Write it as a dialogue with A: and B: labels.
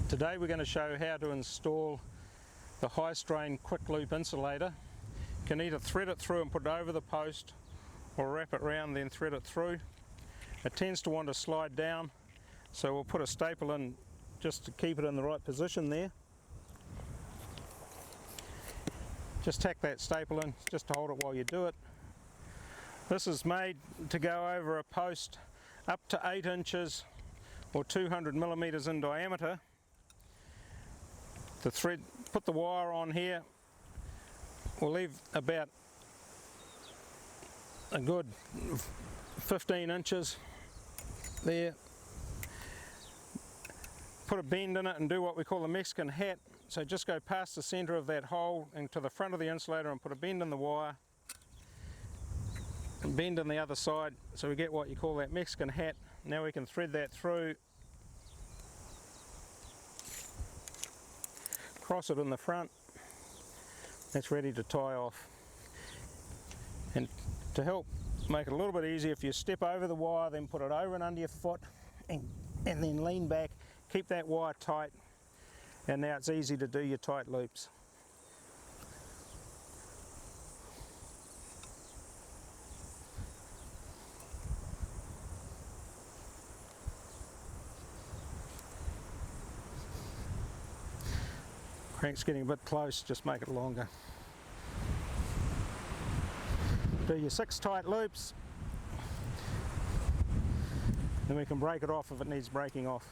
A: Today we're going to show how to install the high strain quick loop insulator. You can either thread it through and put it over the post or wrap it around then thread it through. It tends to want to slide down, so we'll put a staple in just to keep it in the right position there. Just tack that staple in just to hold it while you do it. This is made to go over a post up to 8 inches or 200 millimeters in diameter. The thread, put the wire on here. We'll leave about a good 15 inches there. Put a bend in it and do what we call the Mexican hat. So just go past the center of that hole and to the front of the insulator and put a bend in the wire and bend on the other side, so we get what you call that Mexican hat. Now we can thread that through, cross it in the front. That's ready to tie off. And to help make it a little bit easier, if you step over the wire, then put it over and under your foot and then lean back, keep that wire tight, and now it's easy to do your tight loops. Crank's getting a bit close, just make it longer. Do your 6 tight loops, then we can break it off if it needs breaking off.